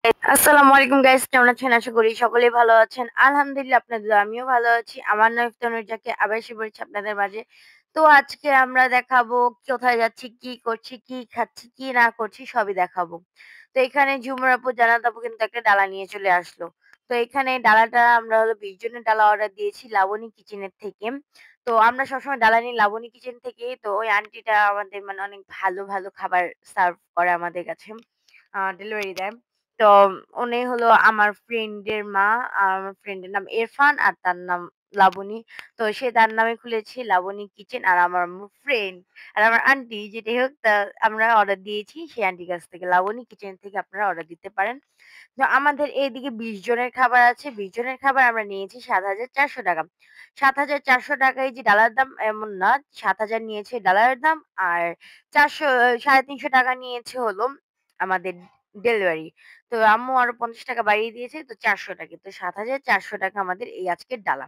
আসসালামু আলাইকুম গাইস, কেমন আছেন? আশা করি সকলেই ভালো আছেন। আলহামদুলিল্লাহ আপনাদের দোয়ায় আমিও ভালো আছি। আমার নাম তনুজাকে আবার এসে পড়েছি আপনাদের মাঝে। তো আজকে আমরা দেখাবো কোথায় যাচ্ছি, কি করছি, কি খাচ্ছি, কি না করছি সবই দেখাবো। তো এখানে ঝুমুর আপু, জান্নাত আপু কিন্তু একটা ডালা নিয়ে চলে আসলো। তো এখানে ডালাটা আমরা হলো ২০ জনের ডালা অর্ডার দিয়েছি লাবণী কিচেনের থেকে। তো আমরা সবসময় ডালা নিই লাবণী কিচেন থেকে। তো ওই আন্টিটা আমাদের মানে অনেক ভালো, ভালো খাবার সার্ভ করে আমাদের কাছে। ডেলিভারি দেয়। তো উনি হলো আমার ফ্রেন্ডের মা। আমার ফ্রেন্ডের নাম ইরফান আর তার নাম লাবণী। তো সে তার নামে খুলেছে লাবণী কিচেন। আর আমার আম্মুর ফ্রেন্ড আর আমার আন্টি যেটাই হোক তা আমরা অর্ডার দিয়েছি সেই আন্টির কাছ থেকে। লাবণী কিচেন থেকে আপনারা অর্ডার দিতে পারেন। তো আমাদের এইদিকে ২০ জনের খাবার আছে। ২০ জনের খাবার আমরা নিয়েছি ৳৭,৪০০। ৳৭,৪০০ যে ডালার দাম এমন না। ৭,০০০ নিয়েছে ডালারের দাম আর ৪০০ ৳৩৫০ নিয়েছে হলো আমাদের ডেলিভারি। তো আম্মু আরো ৳৫০ বাড়িয়ে দিয়েছে। তো ৳৪০০ তো ৳৭,৪০০ আমাদের এই আজকের ডালা।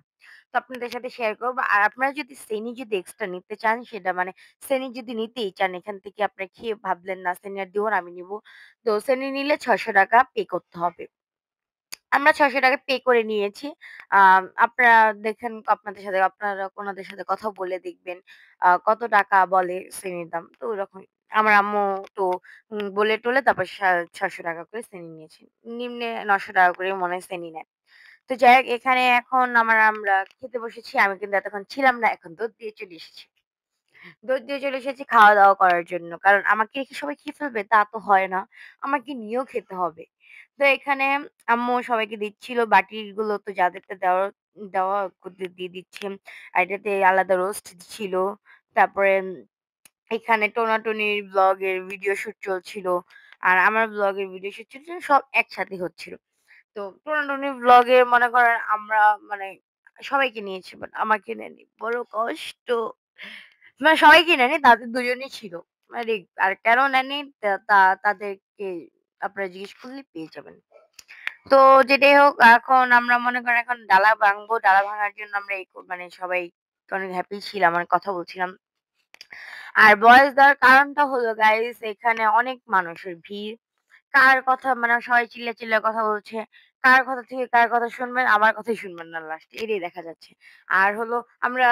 তো আপনাদের সাথে শেয়ার করব। আর আপনারা যদি সেনি যদি এক্সট্রা নিতে চান সেটা মানে সেনি যদি নিতেই চান এখান থেকে আপনারা খেয়ে ভাবলেন না সেনি আর দিবো না আমি নিবো। তো সেনি নিলে ৳৬০০ পে করতে হবে। আমরা ৳৬০০ পে করে নিয়েছি। আপনারা দেখেন আপনারা ওনাদের সাথে কথা বলে দেখবেন কত টাকা বলে সেনির দাম। তো ওরকমই। আমার আম্মু তো বলে টলে তারপর ৳৬০০ করে সেনি নিয়েছি। নিম্নে ৳৯০০ করে মনে হয় সেনি নেয়। তো যাই হোক এখানে এখন আমরা খেতে বসেছি। আমি কিন্তু এতক্ষণ ছিলাম না। এখন দৌড় দিয়ে চলে এসেছি। দৌড় দিয়ে চলে এসেছি খাওয়া-দাওয়া করার জন্য। কারণ আমাকে রেখে সবাই খেয়ে ফেলবে তা তো হয় না। আমাকে নিয়েও খেতে হবে। তো এখানে আম্মু সবাইকে দিচ্ছিল। বাটিগুলো তো যাদেরটা দেওয়ার দেওয়া ওদের দিয়ে দিচ্ছে। আর এটাতে আলাদা রোস্ট ছিল। তারপরে এখানে টোনাটুনির ব্লগের ভিডিও শুট চলছিল। আর আমার ব্লগের ভিডিও শুট চলছিল। সব একসাথে হচ্ছিল। তো টোনাটুনি ব্লগে মনে করেন আমরা মানে সবাইকে নিয়েছি বাট আমাকে নেয়নি। বড় কষ্ট। মানে সবাইকে নেয়নি, তাদের ২ জনই ছিল। মানে আর কেন নেয়নি তাদেরকে আপনারা জিজ্ঞেস করলে পেয়ে যাবেন। তো যেটাই হোক এখন আমরা মনে করেন এখন ডালা ভাঙবো। ডালা ভাঙার জন্য আমরা মানে সবাই অনেক হ্যাপি ছিলাম। আর কথা বলছিলাম। আর ভয়েস দেওয়ার কারণটা হলো গাইস এখানে অনেক মানুষের ভিড়। কার কথা মানে সবাই চিল্লায় কথা বলছে। কার কথা থেকে কার কথা শুনবেন, আমার কথাই শুনবেন না লাস্টে। এটাই দেখা যাচ্ছে। আর হলো আমরা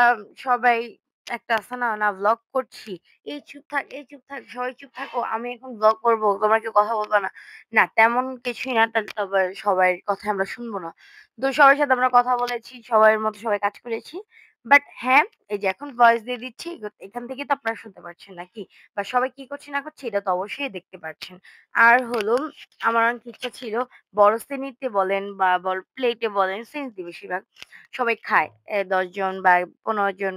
সবাই একটা আছে না, না ভ্লগ করছি। এই চুপ থাক, এই চুপ থাক, সবাই চুপ থাকো। আমি এখন ভ্লগ করব। তোমরা কেউ কথা বলবা না। না তেমন কিছুই না। তবে সবার কথা আমরা শুনবো না। তো সবার সাথে আমরা কথা বলেছি। সবার মতো সবাই কাজ করেছি। বাট হ্যাঁ, এই যে এখন ভয়েস দিয়ে দিচ্ছি এখান থেকেই তো আপনারা শুনতে পাচ্ছেন নাকি? বা সবাই কি করছে না করছে এটা তো অবশ্যই দেখতে পাচ্ছেন। আর হলো আমার অনেক ইচ্ছা ছিল বড় শ্রেণীতে বলেন বা বড় প্লেটে বলেন শ্রেণীতে বেশিরভাগ সবাই খায়। ১০ জন বা ১৫ জন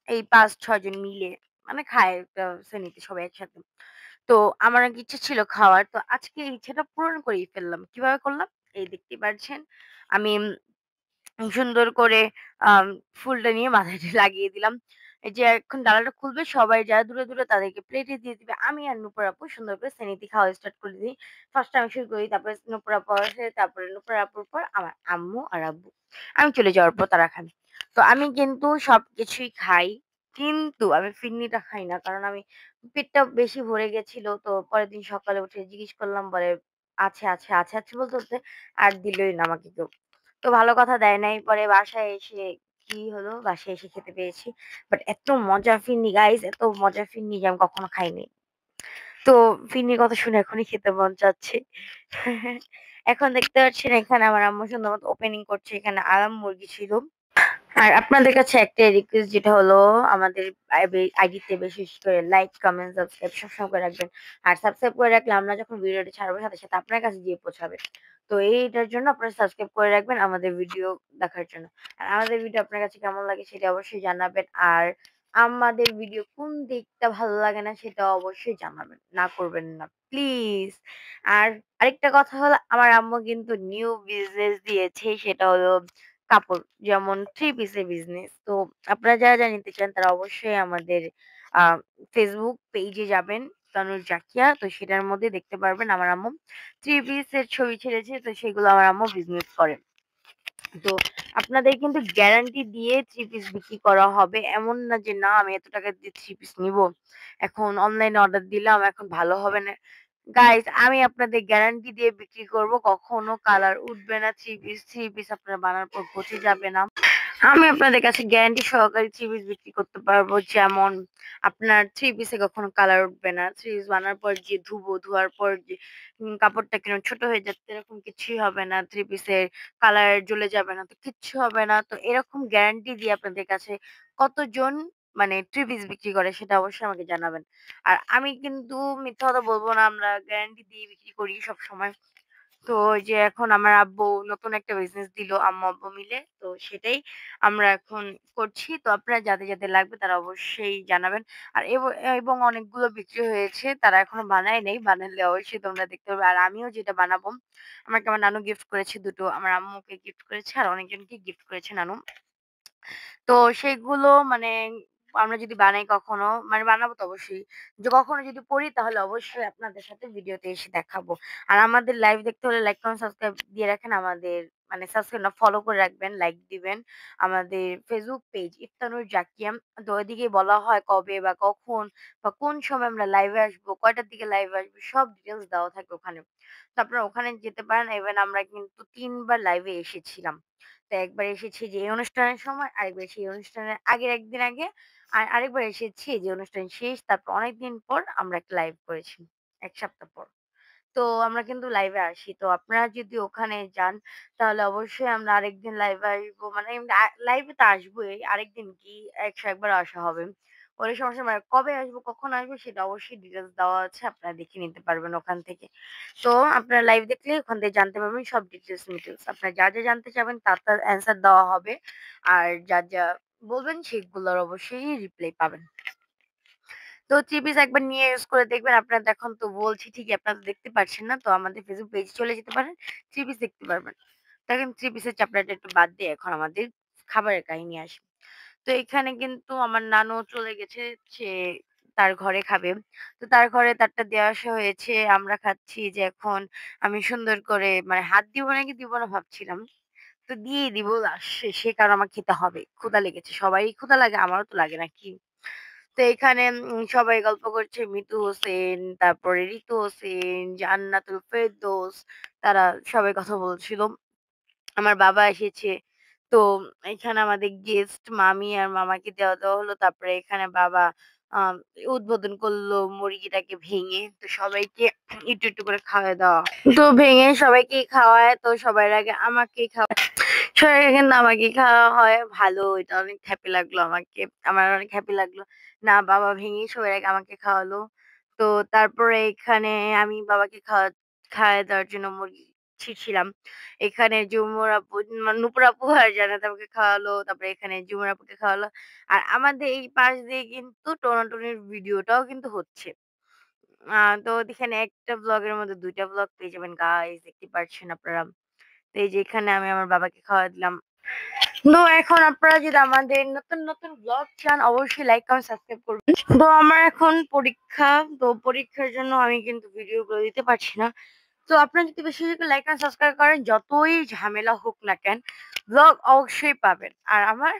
এই ৫-৬ জন মিলে মানে খায় একটা শ্রেণীতে সবাই একসাথে। তো আমার অনেক ইচ্ছে ছিল খাওয়ার। তো আজকে এই ইচ্ছাটা পূরণ করেই ফেললাম। কিভাবে করলাম? এই দেখতেই পারছেন। আমি সুন্দর করে আম ফুলটা নিয়ে মাথায় লাগিয়ে দিলাম। এই যে এখন ডালাটা খুলবে সবাই যারা দূরে, দূরে তাদেরকে প্লেটে দিয়ে দিবে। আমি আর নূপুর আপু সুন্দর করে সেনিতে খাওয়া স্টার্ট করে দিই। ফার্স্ট এ আমি শুরু করি, তারপরে নূপুর আপু আসে, তারপরে নূপুর আপুর পর আমার আম্মু আর আব্বু। আমি চলে যাওয়ার পর তারা খান। তো আমি কিন্তু সবকিছুই খাই। কিন্তু আমি ফিরনিটা খাই না। কারণ আমি পেটটা বেশি ভরে গেছিল। তো পরের দিন সকালে উঠে জিজ্ঞেস করলাম বলে, আছে" বলতে আর দিলই না আমাকে কেউ। তো ভালো কথা দেয় নাই। পরে বাসায় এসে কি হলো? বাসায় এসে খেতে পেয়েছি। বাট এত মজার ফিরনি গাইস, এত মজার ফিরনি যে আমি কখনো খাইনি। তো ফিরনির কথা শুনে এখনই খেতে মন চাচ্ছে। এখন দেখতে পাচ্ছেন এখানে আমার আম্মু সুন্দর মতো ওপেনিং করছে। এখানে আরাম মুরগি ছিল। আর আপনাদের কাছে একটাই রিকোয়েস্ট যেটা হলো আমাদের আইডিতে বেশি, বেশি করে লাইক, কমেন্ট, সাবস্ক্রাইব সবসময় করে রাখবেন। আর সাবস্ক্রাইব করে রাখলে আমরা যখন ভিডিওটি ছাড়বো সাথে, সাথে আপনার কাছে গিয়ে পৌঁছাবে। তো এইটার জন্য আপনারা সাবস্ক্রাইব করে রাখবেন আমাদের ভিডিও দেখার জন্য। আর আমাদের ভিডিও আপনার কাছে কেমন লাগে সেটা অবশ্যই জানাবেন। আর আমাদের ভিডিও কোন দিকটা ভালো লাগে না সেটা অবশ্যই জানাবেন। না করবেন না প্লিজ। আর আরেকটা কথা হলো আমার আম্মু কিন্তু নিউ বিজনেস দিয়েছে সেটা হলো কাপড়। যেমন 3 পিসের বিজনেস। তো আপনারা যারা নিতে চান তারা অবশ্যই আমাদের আ Facebook পেইজে যাবেন, তানুর জাকিয়া। তো সেটার মধ্যে দেখতে পারবেন আমার আম্মু 3 পিসের ছবি ছেড়েছে। তো সেগুলো আমার আম্মু বিজনেস করে। তো আপনাদের কিন্তু গ্যারান্টি দিয়ে 3 পিস বিক্রি করা হবে। এমন না যে না আমি এত টাকা দিয়ে 3 পিস নিবো। এখন অনলাইনে অর্ডার দিলাম এখন ভালো হবে না। গাইস আমি আপনাদের গ্যারান্টি দিয়ে বিক্রি করব। কখনো কালার উঠবে না। থ্রি পিস আপনারা বানানোর পর পচে যাবে না। আমি আপনাদের কাছে গ্যারান্টি সহকারে থ্রি পিস বিক্রি করতে পারবো। যেমন আপনার থ্রি পিসে কখনো কালার উঠবে না। থ্রি পিস বানার পর যে ধোয়ার পর যে কাপড়টা কিরকম ছোট হয়ে যাচ্ছে এরকম কিছুই হবে না। থ্রি পিসের কালার জ্বলে যাবে না। তো কিচ্ছু হবে না। তো এরকম গ্যারান্টি দিয়ে আপনাদের কাছে কতজন মানে থ্রি পিস বিক্রি করে সেটা অবশ্যই আমাকে জানাবেন। আর আমি কিন্তু মিথ্যা কথা বলব না। আমরা গ্যারান্টি দিয়ে বিক্রি করি সবসময়। তো ওই যে এখন আমার আব্বু নতুন একটা বিজনেস দিল আম্মু-আব্বু মিলে। তো সেটাই আমরা এখন করছি। তো আপনারা যাদের লাগবে তারা অবশ্যই জানাবেন। আর এবং অনেকগুলো বিক্রি হয়েছে। তারা এখনো বানায় নাই। বানালে অবশ্যই তোমরা দেখতে পারবে। আর আমিও যেটা বানাবো, আমাকে আমার নানু গিফট করেছে ২ টো। আমার আম্মুকে গিফট করেছে আর অনেকজনকে গিফট করেছে নানু। তো সেগুলো মানে আমরা যদি বানাই কখনো মানে বানাবো তো অবশ্যই। যে কখনো যদি পড়ি তাহলে অবশ্যই আপনাদের সাথে ভিডিওতে এসে দেখাবো। আর আমাদের লাইভ দেখতে হলে লাইক, কমেন্ট, সাবস্ক্রাইব দিয়ে রাখেন। আমাদের মানে সাবস্ক্রাইব না ফলো করে রাখবেন, লাইক দিবেন। আমাদের ফেসবুক পেজ ইফতানুর জাকিয়াম। তো ওইদিকে বলা হয় কবে বা কখন বা কোন সময় আমরা লাইভে আসবো, কয়টার দিকে লাইভে আসবো সব ডিটেইলস দেওয়া থাকে ওখানে। তো আপনারা ওখানে যেতে পারেন। ইভেন আমরা কিন্তু ৩ বার লাইভে এসেছিলাম। তো একবার এসেছি যে এই অনুষ্ঠানের সময়, আরেকবার সেই অনুষ্ঠানের আগের একদিন আগে, আর আরেকবার এসেছি যে অনুষ্ঠান শেষ। তারপর অনেকদিন পর আমরা একটা লাইভ করেছি। ১ সপ্তাহ পর। তো আমরা কিন্তু লাইভে আসি। তো আপনারা যদি ওখানে যান তাহলে অবশ্যই আমরা আরেকদিন লাইভে আসবো। মানে লাইভে তো আসবোই। আরেকদিন কি ১০১ বার আসা হবে। ওই সমস্যা মানে কবে আসবো, কখন আসবো সেটা অবশ্যই ডিটেইলস দেওয়া আছে। আপনারা দেখে নিতে পারবেন ওখান থেকে। তো আপনারা লাইভ দেখলে ওখান থেকে জানতে পারবেন সব ডিটেইলস। আপনারা যা অ্যান্সার চাবেন তার অ্যান্সার দেওয়া হবে। আর যা বলবেন সেগুলোর অবশ্যই রিপ্লাই পাবেন। তো থ্রি পিস একবার নিয়ে ইউজ করে দেখবেন। আপনারা এখন তো বলছি ঠিকই আপনারা তো দেখতে পাচ্ছেন না। তো আমাদের ফেসবুক পেজে চলে যেতে পারেন। থ্রি পিস দেখতে পারবেন। দেখেন থ্রি পিসের চ্যাপ্টারটা একটু বাদ দিয়ে এখন আমাদের খাবারের কাহিনী আসি। তো এখানে কিন্তু আমার নানু চলে গেছে সে তার ঘরে খাবে। তো তার ঘরে তারটা দেওয়া আসা হয়েছে। আমরা খাচ্ছি যে এখন আমি সুন্দর করে মানে হাত দিব নাকি দিব না ভাবছিলাম। তো দিয়েই দিব লাস্ট শেষে কারণ আমার খেতে হবে। ক্ষুধা লেগেছে। সবারই ক্ষুধা লাগে, আমারও তো লাগে নাকি? তো এখানে সবাই গল্প করছে। মিতু হোসেন, তারপরে ঋতু হোসেন, জান্নাতুল ফেরদৌস তারা সবাই কথা বলছিল। আমার বাবা এসেছে। তো এখানে আমাদের গেস্ট মামি আর মামাকে দেওয়া হলো। তারপরে এখানে বাবা আম উদ্বোধন করলো মুরগিটাকে ভেঙে। তো সবাইকে একটু করে খাওয়ায় দেওয়া। তো ভেঙে সবাইকেই খাওয়ায়। তো সবার আগে আমাকেই খাওয়ায়। সবাইকে কিন্তু আমাকেই খাওয়া হয়। ভালো এটা অনেক হ্যাপি লাগলো আমাকে। আমার অনেক হ্যাপি লাগলো। না বাবা ভেঙেই সবার আগে আমাকে খাওয়ালো। তো তারপরে এখানে আমি বাবাকে খাইয়ে দেওয়ার জন্য মুরগি ছিঁড়ছিলাম। এখানে ঝুমুর আপু নূপুর আপু আর জান্নাত আমাকে খাওয়ালো। তারপরে এখানে ঝুমুর আপুকে খাওয়ালো। আর আমাদের এই পাশ দিয়ে কিন্তু টোনাটুনির ভিডিওটাও কিন্তু হচ্ছে। তো এখানে একটা ব্লগের মধ্যে ২ টা ব্লগ পেয়ে যাবেন গাইস দেখতে পাচ্ছেন আপনারা। তো এই যে এখানে আমি আমার বাবাকে খাওয়ায় দিলাম। তো এখন আপনারা যদি আমাদের নতুন ব্লগ চান অবশ্যই লাইক, কমেন্ট, সাবস্ক্রাইব করবেন। তো আমার এখন পরীক্ষা। তো পরীক্ষার জন্য আমি কিন্তু ভিডিওগুলো দিতে পারছি না। তো আপনারা যদি বেশি লাইক আর সাবস্ক্রাইব করেন যতই ঝামেলা হোক না কেন ব্লগ অবশ্যই পাবেন। আর আমার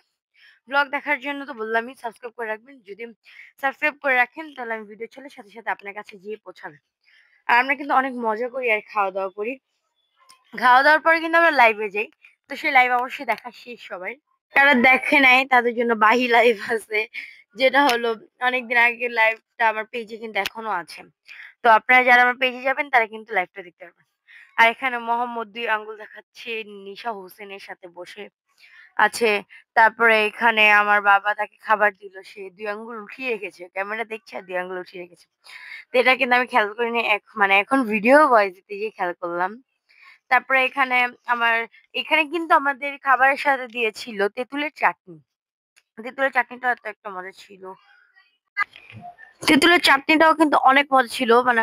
ব্লগ দেখার জন্য তো বললামই সাবস্ক্রাইব করে রাখবেন। যদি সাবস্ক্রাইব করে রাখেন তাহলে আমি ভিডিও চলে সাথে আপনার কাছে যেয়ে পৌঁছাবে। আর আমরা কিন্তু অনেক মজা করি আর খাওয়া-দাওয়া করি। খাওয়া-দাওয়ার পরে কিন্তু আমরা লাইভে যাই। তো সেই লাইভ অবশ্যই দেখা শেষ সবার। যারা দেখে নাই তাদের জন্য বাহি লাইভ আছে। যেটা হলো অনেকদিন আগের লাইভটা আমার পেজে কিন্তু এখনো আছে। তো আপনারা যারা আমার পেজে যাবেন তারা কিন্তু লাইভটা দেখতে পারবেন। আর এখানে মোহাম্মদ ২ আঙ্গুল দেখাচ্ছে নিশা হোসেনের সাথে বসে আছে। তারপরে এখানে আমার বাবা তাকে খাবার দিল। সে ২ আঙ্গুল উঠিয়ে রেখেছে। ক্যামেরা দেখছে আর ২ আঙ্গুল উঠিয়ে রেখেছে। তো এটা কিন্তু আমি খেয়াল করিনি। মানে এখন ভিডিও ভয়েস দিতে গিয়ে খেয়াল করলাম। তারপরে এখানে কিন্তু আমাদের খাবারের সাথে দিয়েছিল তেঁতুলের চাটনি। তেঁতুলের চাটনিটা এত একটা মজা ছিল। তেঁতুলের চাটনিটাও কিন্তু অনেক মজা ছিল। মানে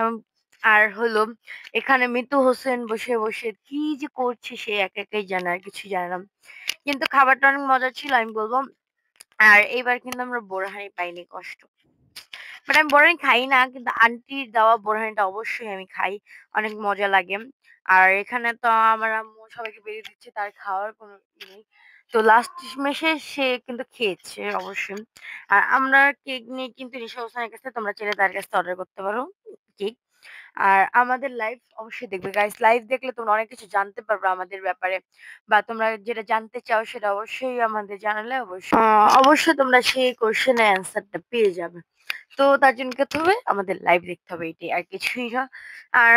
আর হলো এখানে মিতু হোসেন বসে কি যে করছে সে একাই জানে আর কিছুই জানে না। কিন্তু খাবারটা অনেক মজা ছিল আমি বলব। আর এইবার কিন্তু আমরা বোরহানি পাইনি কষ্ট। বাট আমি বোরহানি খাই না। কিন্তু আন্টির দেওয়া বোরহানিটা অবশ্যই আমি খাই। অনেক মজা লাগে। আর এখানে তো আমার আম্মু সবাইকে বেড়ে দিচ্ছে তার খাওয়ার কোনো নেই। তো লাস্ট মেসে সে কিন্তু খেয়েছে অবশ্যই। আর আমরা কেক নিয়ে কিন্তু নিশা হোসেনের কাছে তোমরা চাইলে তার কাছে অর্ডার করতে পারো কেক। আর আমাদের লাইভ অবশ্যই দেখবে গাইস। লাইভ দেখলে তোমরা অনেক কিছু জানতে পারবে আমাদের ব্যাপারে। বা তোমরা যেটা জানতে চাও সেটা অবশ্যই আমাদের জানালে অবশ্যই তোমরা সেই কোয়েশ্চেন এর অ্যান্সারটা পেয়ে যাবে। তো তার জন্য কি করতে হবে? আমাদের লাইভ দেখতে হবে, এটাই আর কিছুই না। আর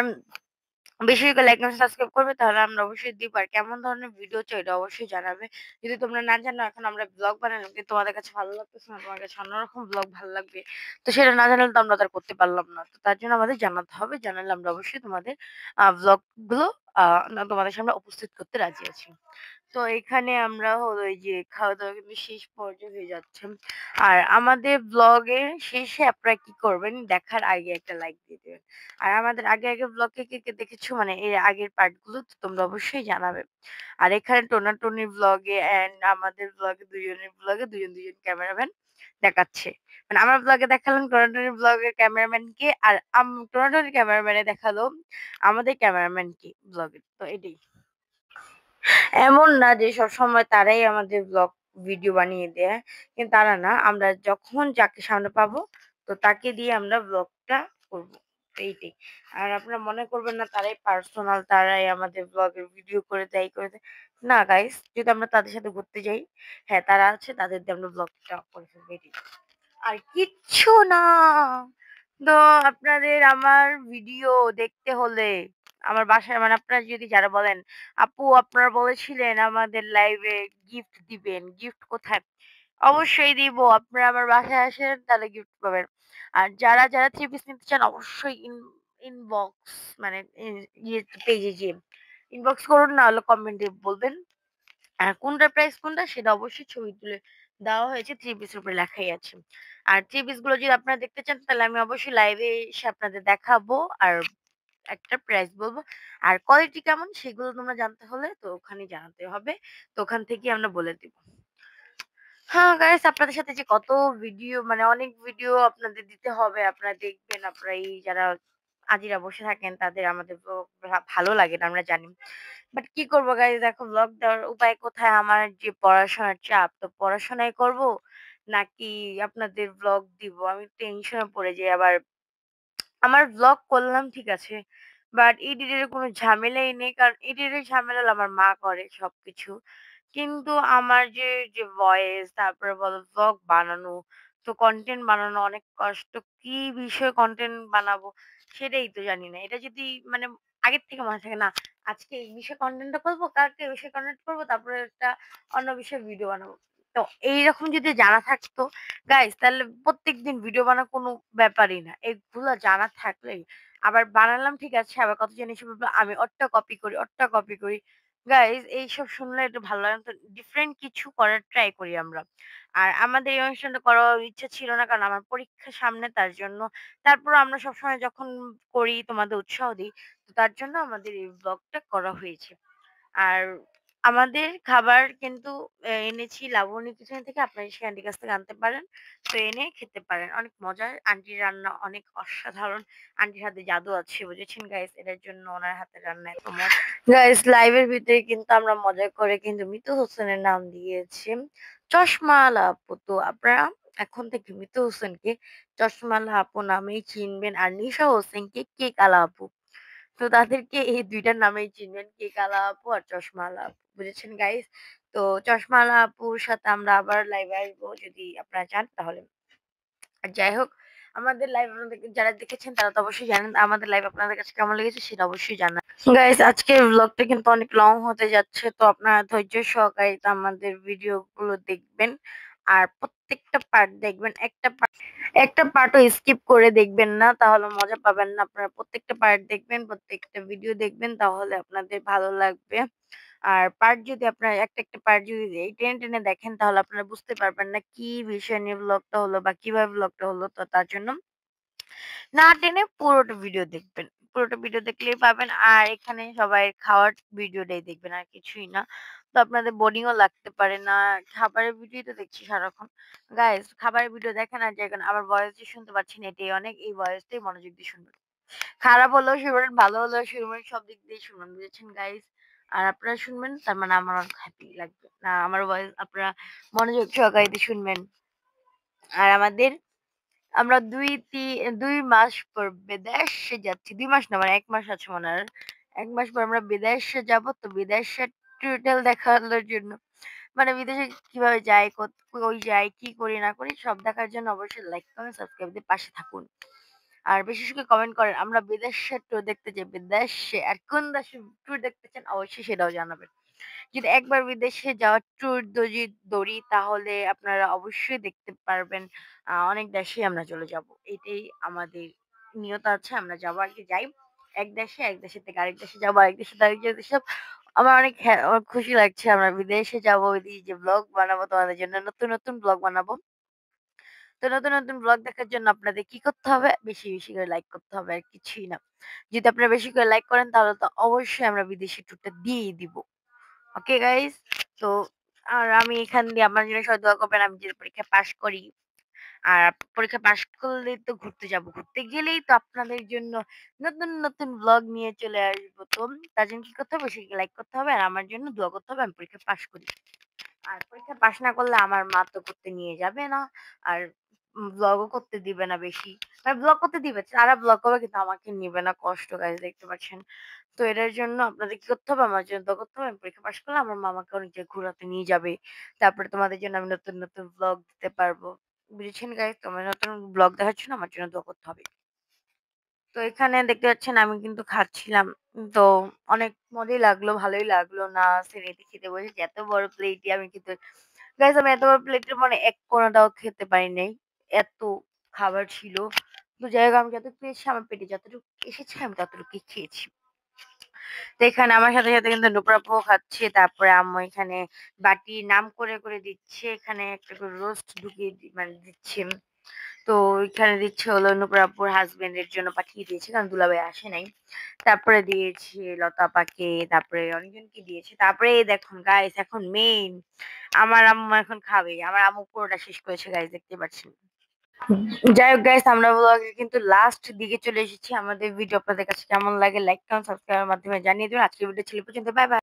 বেশি করে লাইক এবং সাবস্ক্রাইব করবে, তাহলে আমরা অবশ্যই দিব। আর কেমন ধরনের ভিডিও চাই এটা অবশ্যই জানাবে। যদি তোমরা না জানো এখন আমরা ব্লগ বানালাম কিন্তু তোমাদের কাছে ভালো লাগতেছে না, তোমার কাছে অন্যরকম ব্লগ ভালো লাগবে। তো সেটা না জানালে তো আমরা তো আর করতে পারলাম না। তো তার জন্য আমাদের জানাতে হবে। জানালে আমরা অবশ্যই তোমাদের ব্লগ গুলো তোমাদের সামনে উপস্থিত করতে রাজি আছি। তো এখানে আমরা হলো এই যে খাওয়া-দাওয়া কিন্তু শেষ পর্যায়ে হয়ে যাচ্ছে। আর আমাদের ব্লগের শেষে আপনারা কি করবেন? দেখার আগে একটা লাইক দিয়ে দিবেন। আর আমাদের আগে ব্লগ কে দেখেছো? মানে এর আগের পার্ট গুলো তো তোমরা অবশ্যই জানাবে। আর এখানে টোনাটুনির ব্লগে অ্যান্ড আমাদের ব্লগে দুজনের ব্লগে দুজন ক্যামেরাম্যান দেখাচ্ছে। মানে আমার ব্লগে দেখালাম টোনাটুনির ব্লগের ক্যামেরাম্যানকে আর টোনাটুনির ক্যামেরাম্যানে দেখালো আমাদের ক্যামেরাম্যানকে ব্লগের। তো এটাই। এমন না যে সবসময় তারাই আমাদের ব্লগ ভিডিও বানিয়ে দেয়। কিন্তু তারা না, আমরা যখন যাকে সামনে পাবো তো তাকে দিয়ে আমরা ব্লগটা করব। এইটাই। আর আপনারা মনে করবেন না তারাই পার্সোনাল, তারাই আমাদের ব্লগের ভিডিও করে দেয়, এই করে দেয়। না গাইস, যদি আমরা তাদের সাথে ঘুরতে যাই, হ্যাঁ তারা আছে, তাদের দিয়ে আমরা ব্লগটা করে ফেলবো এটাই। আর কিচ্ছু না। তো আপনাদের আমার ভিডিও দেখতে হলে আমার বাসায় মানে আপনারা যদি যারা বলেন, "আপু আপনারা বলেছিলেন আমাদের লাইভে গিফট দিবেন। গিফট কোথায়?" অবশ্যই দিব। আপনারা আমার বাসায় আসেন তাহলে গিফট পাবেন। আর যারা 3 পিস নিতে চান অবশ্যই ইনবক্স মানে পেজে যেয়ে ইনবক্স করুন, না হলে কমেন্টে বলবেন। কোনটার প্রাইস কোনটা সেটা অবশ্যই ছবি তুলে দেওয়া হয়েছে। 3 পিসের উপরে লেখাই আছে। আর 3 পিস গুলো যদি আপনারা দেখতে চান তাহলে আমি অবশ্যই লাইভে এসে আপনাদের দেখাবো। আর একটা প্রাইস বলবো। আর কোয়ালিটি কেমন সেগুলো তোমরা জানতে হলে তো ওখানে জানাতে হবে। তো ওখান থেকেই আমরা বলে দিব। হ্যাঁ, গাইস আপনাদের সাথে যে কত ভিডিও মানে অনেক ভিডিও আপনাদের দিতে হবে। আপনারা দেখবেন, আপনারা এই যারা আজিরা বসে থাকেন তাদের আমাদের ব্লগ ভালো লাগে না আমরা জানি। বাট কি করব গাইস, দেখো ব্লগ দেওয়ার উপায় কোথায়? আমার যে পড়াশোনার চাপ, তো পড়াশোনাই করব নাকি আপনাদের ব্লগ দিব? আমি টেনশনে পড়ে যাই আবার। আমার ভ্লগ করলাম ঠিক আছে। বাট এডিটের কোনো ঝামেলাই নেই। কারণ এডিটের ঝামেলা হলো আমার মা করে সবকিছু। কিন্তু আমার যে ভয়েস তারপরে বলো ভ্লগ বানানো, তো কনটেন্ট বানানো অনেক কষ্ট। কি বিষয়ে কনটেন্ট বানাবো সেটাই তো জানি না। এটা যদি মানে আগের থেকে মনে থাকে না, আজকে এই বিষয়ে কনটেন্টটা করবো, কালকে এই বিষয়ে কনটেন্ট করবো, তারপরে একটা অন্য বিষয়ে ভিডিও বানাবো। তো এইরকম যদি জানা থাকতো গাইস তাহলে প্রত্যেকদিন ভিডিও বানানো কোনো ব্যাপারই না। এগুলা জানা থাকলেই আবার বানালাম ঠিক আছে, আবার কত জিনিস বলবে আমি ওরটা কপি করি, ওরটা কপি করি। গাইস এইসব শুনলে একটু ভালো লাগে না। তো ডিফারেন্ট কিছু করার ট্রাই করি আমরা। আর আমাদের এই অনুষ্ঠানটা করার ইচ্ছা ছিল না কারণ আমার পরীক্ষা সামনে, তার জন্য। তারপরও আমরা সবসময় যখন করি তোমাদের উৎসাহ দিই। তো তার জন্য আমাদের এই ব্লগটা করা হয়েছে। আর আমাদের খাবার কিন্তু এনেছি লাবণী কিচেন থেকে। আপনারা সেই আন্টির কাছ থেকে আনতে পারেন। তো এনে খেতে পারেন। অনেক মজার। আন্টির রান্না অনেক অসাধারণ। আন্টির হাতে জাদু আছে, বুঝেছেন গাইস? এটার জন্য উনার হাতের রান্না এত মজা। গাইস লাইভের ভিতরে কিন্তু আমরা মজা করে কিন্তু মিতু হোসেনের নাম দিয়েছি চশমাওয়ালা আপু। তো আপনারা এখন থেকে মিতু হোসেনকে চশমাওয়ালা আপু নামেই চিনবেন। আর নিশা হোসেনকে কেকওয়ালা আপু। তো তাদেরকে এই ২ টার নামেই চিনবেন। কেকওয়ালা আপু আর চশমাওয়ালা আপু। বুঝেছেন গাইস? তো চশমাওয়ালা আপুর সাথে আমরা আবার লাইভে আসবো যদি আপনারা চান তাহলে। আর যাই হোক, আমাদের লাইভ আপনাদের যারা দেখেছেন তারা তো অবশ্যই জানেন। আমাদের লাইভ আপনাদের কাছে কেমন লেগেছে সেটা অবশ্যই জানান। গাইস আজকের ভ্লগটা কিন্তু অনেক লং হতে যাচ্ছে। তো আপনারা ধৈর্য সহকারে আমাদের ভিডিও গুলো দেখবেন। আর প্রত্যেকটা পার্ট দেখবেন। একটা পার্টও স্কিপ করে দেখবেন না, তাহলে মজা পাবেন না। আপনারা প্রত্যেকটা পার্ট দেখবেন, প্রত্যেকটা ভিডিও দেখবেন তাহলে আপনাদের ভালো লাগবে। আর পার্ট যদি আপনারা একটা পার্ট যদি টেনে দেখেন তাহলে আপনারা বুঝতে পারবেন না কি বিষয় নিয়ে ব্লগটা হলো বা কিভাবে ব্লগটা হলো। তো তার জন্য না টেনে পুরোটা ভিডিও দেখবেন। পুরোটা ভিডিও দেখলেই পাবেন। আর এখানে সবাই খাওয়ার ভিডিওটাই দেখবেন আর কিছুই না। তো আপনাদের বোরিংও লাগতে পারে না। খাবারের ভিডিওই তো দেখছি সারাক্ষণ। গাইস খাবারের ভিডিও দেখেন আর দেখেন। আমার ভয়েস যে শুনতে পাচ্ছেন এটাই অনেক। এই ভয়েসটাই মনোযোগ দিয়ে শুনবেন। খারাপ হলেও শুনবেন, ভালো হলেও শুনবেন, সব দিক দিয়ে শুনবেন। বুঝেছেন গাইস? আর আপনারা শুনবেন তার মানে আমার অনেক হ্যাপি লাগবে। না আমার ভয়েস আপনারা মনোযোগ সহকারে শুনবেন। আর আমাদের আমরা ২ মাস পর বিদেশে যাচ্ছি। ২ মাস না মানে ১ মাস আছে মনে হয়। ১ মাস পর আমরা বিদেশে যাবো। তো বিদেশের টোটাল দেখানোর জন্য মানে বিদেশে কিভাবে যাই, কই যাই, কি করি না করি সব দেখার জন্য অবশ্যই লাইক, কমেন্ট, সাবস্ক্রাইব দিয়ে পাশে থাকুন। আর বিশেষ করে কমেন্ট করেন আমরা বিদেশের ট্যুর দেখতে চাই। বিদেশে আর কোন দেশের ট্যুর দেখতে চান অবশ্যই সেটাও জানাবেন। যদি একবার বিদেশে যাওয়ার ট্যুর ধরি তাহলে আপনারা অবশ্যই দেখতে পারবেন অনেক দেশেই আমরা চলে যাব। এটাই আমাদের নিয়ত আছে। আমরা যাবো আরকি যাই। এক দেশের থেকে আরেক দেশে যাবো, আরেক দেশে থেকে আরেক দেশে যাব। আমার অনেক খুশি লাগছে আমরা বিদেশে যাবো, ওইদিকে যে ব্লগ বানাবো তোমাদের জন্য নতুন ব্লগ বানাবো। তো নতুন ব্লগ দেখার জন্য আপনাদের কি করতে হবে? বেশি করে লাইক করতে হবে আর কিছুই না। যদি আপনারা বেশি করে লাইক করেন তাহলে তো অবশ্যই আমরা বিদেশি ট্যুরটা দিয়েই দিব। ওকে গাইস, তো আর আমি এখান দিয়ে আমার জন্য সবাই দোয়া করবেন আমি যদি পরীক্ষায় পাশ করি। আর পরীক্ষা পাশ করলেই তো ঘুরতে যাব। ঘুরতে গেলেই তো আপনাদের জন্য নতুন ব্লগ নিয়ে চলে আসবো। তো তার জন্য কি করতে হবে? বেশি লাইক করতে হবে আর আমার জন্য দোয়া করতে হবে আমি পরীক্ষায় পাশ করি। আর পরীক্ষায় পাশ না করলে আমার মা তো করতে নিয়ে যাবে না। আর ব্লগও করতে দিবে না বেশি। মানে ব্লগ করতে দিবে। তারা ব্লগ করবে কিন্তু আমাকে নিবে না। কষ্ট গাইস দেখতে পাচ্ছেন। তো এটার জন্য আপনাদের কি করতে হবে? আমার জন্য দোয়া করতে হবে। আমি পরীক্ষা পাস করলে আমার মা আমাকে অনেক জায়গায় ঘুরাতে নিয়ে যাবে। তারপরে তোমাদের জন্য আমি নতুন ব্লগ দিতে পারবো। বুঝেছেন গাইস? তো আমার নতুন ব্লগ দেখার জন্য আমার জন্য দোয়া করতে হবে। তো এখানে দেখতে পাচ্ছেন আমি কিন্তু খাচ্ছিলাম। তো অনেক মজাই লাগলো, ভালোই লাগলো। না সেরেতে খেতে বসেছি। এত বড় প্লেটে আমি কিন্তু গাইস আমি এত বড় প্লেটের মানে এক কোনাটাও খেতে পারি নাই। এত খাবার ছিল। তো যাই হোক আমি যতটুকু পেয়েছি আমার পেটে যতটুকু এসেছে আমি ততটুকুই খেয়েছি। তো এখানে আমার সাথে কিন্তু নুপুর আপুও খাচ্ছে। তারপরে আম্মু এখানে বাটির নাম করে দিচ্ছে। এখানে একটা করে রোস্ট ঢুকিয়ে মানে দিচ্ছে। তো এখানে দিচ্ছে হলো নুপুর আপুর হাসব্যান্ড এর জন্য পাঠিয়ে দিয়েছে কারণ দুলাভাই আসে নাই। তারপরে দিয়েছে লতা আপাকে, তারপরে অনেকজনকে দিয়েছে। তারপরে এই দেখুন গাইস এখন মেইন আমার আম্মু এখন খাবে। আমার আম্মু পুরোটা শেষ করেছে গাইস দেখতে পাচ্ছেন। যাই হোক গাইস আমরা ব্লগের কিন্তু লাস্ট দিকে চলে এসেছি। আমাদের ভিডিও আপনাদের কাছে কেমন লাগে লাইক, কমেন্ট, সাবস্ক্রাইবের মাধ্যমে জানিয়ে দিবেন। আজকের ভিডিও ছিল এই পর্যন্ত। Bye bye.